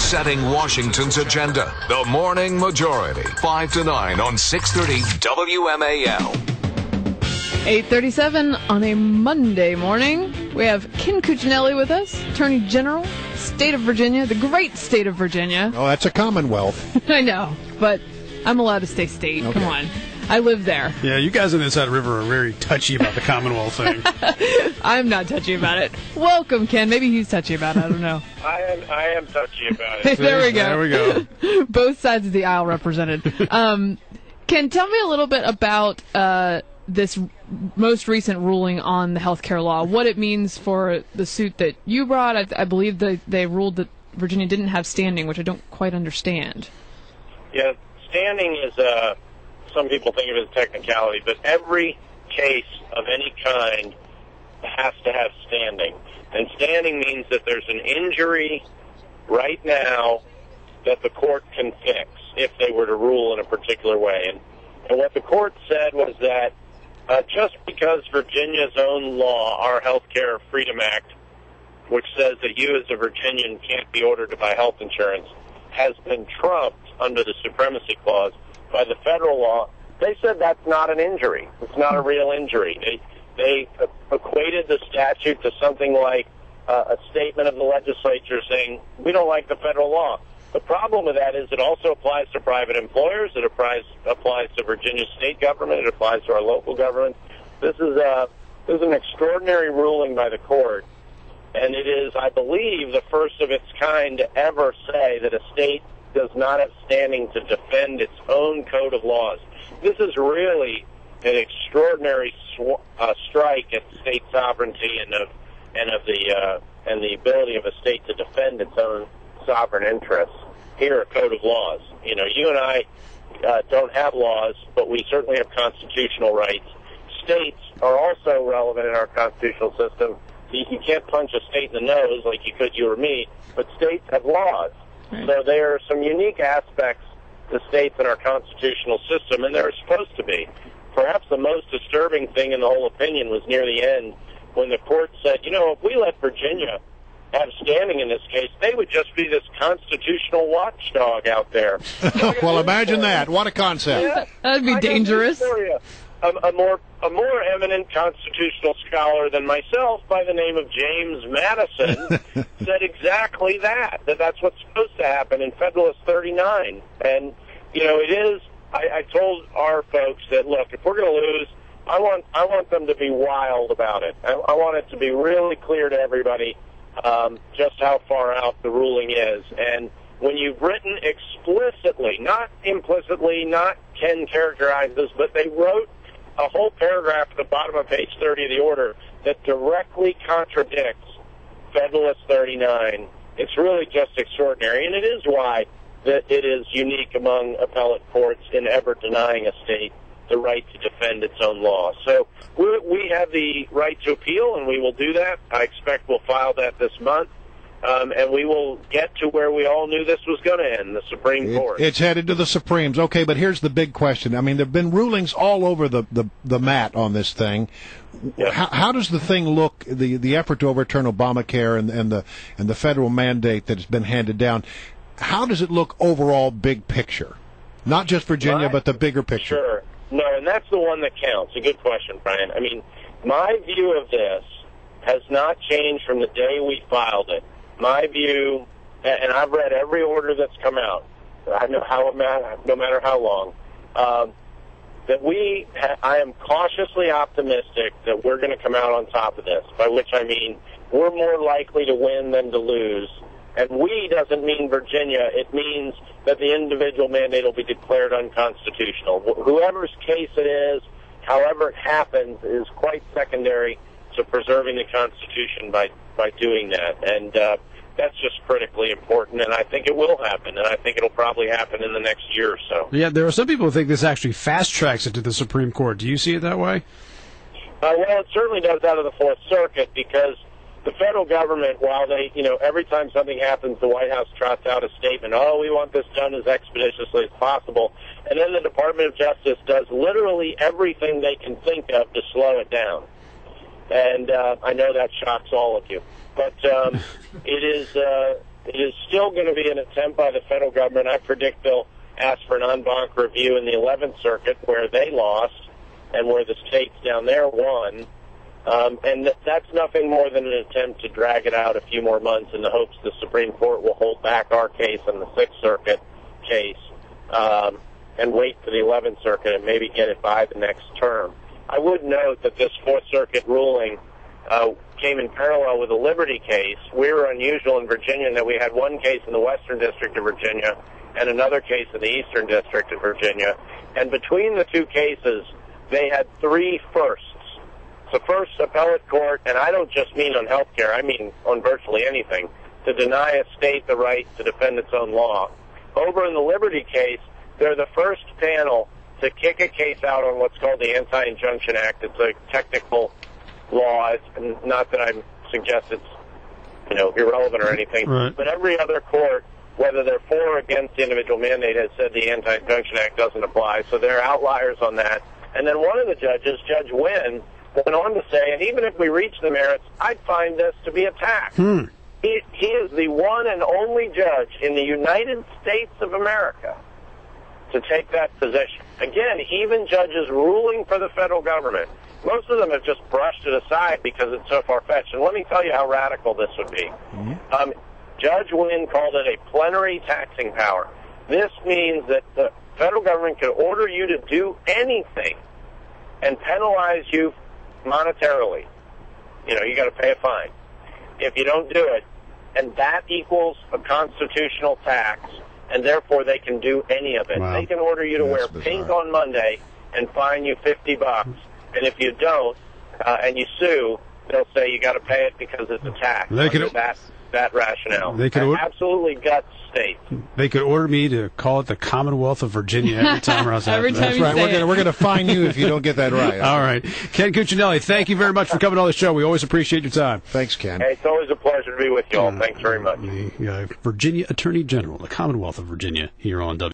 setting Washington's agenda. The Morning Majority, 5 to 9 on 630 WMAL. 8:37 on a Monday morning. We have Ken Cuccinelli with us, Attorney General, State of Virginia, the great state of Virginia. Oh, that's a commonwealth. I know, but I'm allowed to stay state. Okay. Come on. I live there. Yeah, you guys on the inside river are very touchy about the Commonwealth thing. I'm not touchy about it. Welcome, Ken. Maybe he's touchy about it. I don't know. I am touchy about it. There we go. There we go. Both sides of the aisle represented. Ken, tell me a little bit about this most recent ruling on the healthcare law, what it means for the suit that you brought. I believe they ruled that Virginia didn't have standing, which I don't quite understand. Yeah, standing is some people think of it as technicality, but every case of any kind has to have standing. And standing means that there's an injury right now that the court can fix if they were to rule in a particular way. And what the court said was that just because Virginia's own law, our Healthcare Freedom Act, which says that you as a Virginian can't be ordered to buy health insurance, has been trumped under the Supremacy Clause by the federal law, they said that's not an injury. It's not a real injury. They equated the statute to something like a statement of the legislature saying, we don't like the federal law. The problem with that is it also applies to private employers. It applies to Virginia state government. It applies to our local government. This is an extraordinary ruling by the court, and it is, I believe, the first of its kind to ever say that a state does not have standing to defend its own code of laws. This is really an extraordinary strike at state sovereignty and the ability of a state to defend its own sovereign interests. Here, a code of laws. You know, you and I don't have laws, but we certainly have constitutional rights. States are also relevant in our constitutional system. You can't punch a state in the nose like you could you or me, but states have laws. Right. So there are some unique aspects to states in our constitutional system, and there are supposed to be. Perhaps the most disturbing thing in the whole opinion was near the end when the court said, you know, if we let Virginia have standing in this case, they would just be this constitutional watchdog out there. Well, imagine that. What a concept. Yeah, that'd be dangerous. A more eminent constitutional scholar than myself, by the name of James Madison, said exactly that's what's supposed to happen in Federalist 39. And, you know, it is, I told our folks that, look, if we're going to lose, I want them to be wild about it. I want it to be really clear to everybody just how far out the ruling is. And when you've written explicitly, not implicitly, not Ken characterizes, but they wrote a whole paragraph at the bottom of page 30 of the order that directly contradicts Federalist 39. It's really just extraordinary, and it is why that it is unique among appellate courts in ever denying a state the right to defend its own law. So we have the right to appeal, and we will do that. I expect we'll file that this month. And we will get to where we all knew this was going to end, the Supreme Court. It's headed to the Supremes. Okay, but here's the big question. I mean, there have been rulings all over the mat on this thing. Yep. How does the thing look, the effort to overturn Obamacare and the federal mandate that has been handed down, how does it look overall, big picture? Not just Virginia, but the bigger picture. Sure. No, and that's the one that counts. A good question, Brian. I mean, my view of this has not changed from the day we filed it. My view, and I've read every order that's come out, I know no matter how long, I am cautiously optimistic that we're going to come out on top of this, by which I mean we're more likely to win than to lose. And we doesn't mean Virginia. It means that the individual mandate will be declared unconstitutional. Whoever's case it is, however it happens, is quite secondary to preserving the Constitution by doing that. And that's just critically important, and I think it will happen, and I think it'll probably happen in the next year or so. Yeah, there are some people who think this actually fast-tracks it to the Supreme Court. Do you see it that way? Well, it certainly does out of the Fourth Circuit, because the federal government, while they, every time something happens, the White House trots out a statement, we want this done as expeditiously as possible, and then the Department of Justice does literally everything they can think of to slow it down. And I know that shocks all of you. But it is It is still going to be an attempt by the federal government. I predict they'll ask for an en banc review in the 11th Circuit, where they lost and where the states down there won. And that's nothing more than an attempt to drag it out a few more months in the hopes the Supreme Court will hold back our case and the 6th Circuit case and wait for the 11th Circuit and maybe get it by the next term. I would note that this 4th Circuit ruling came in parallel with a Liberty case. We were unusual in Virginia in that we had one case in the Western District of Virginia and another case in the Eastern District of Virginia. And between the two cases, they had 3 firsts. The first appellate court, and I don't just mean on health care, I mean on virtually anything, to deny a state the right to defend its own law. Over in the Liberty case, they're the first panel to kick a case out on what's called the Anti-Injunction Act. It's a technical law. It's not that I suggest it's irrelevant or anything, right. But every other court, whether they're for or against the individual mandate, has said the Anti-Injunction Act doesn't apply. So they're outliers on that. And then one of the judges, Judge Wynn, went on to say, and even if we reach the merits, I'd find this to be a tax. He is the one and only judge in the United States of America to take that position. Again, even judges ruling for the federal government, most of them have just brushed it aside because it's so far-fetched. And let me tell you how radical this would be. Judge Wynn called it a plenary taxing power. This means that the federal government could order you to do anything and penalize you monetarily. You got to pay a fine if you don't do it, and that equals a constitutional tax, and therefore they can do any of it. Wow. They can order you to wear pink on Monday and fine you $50, and if you don't and you sue, they'll say you got to pay it because it's a tax. They could, that rationale. They could absolutely guts states. They could order me to call it the Commonwealth of Virginia every time I was Every time That's right. We're going to fine you if you don't get that right. All right. Ken Cuccinelli, thank you very much for coming on the show. We always appreciate your time. Thanks, Ken. Hey, it's always a pleasure to be with you all. Thanks very much. The Virginia Attorney General, the Commonwealth of Virginia, here on WMAL.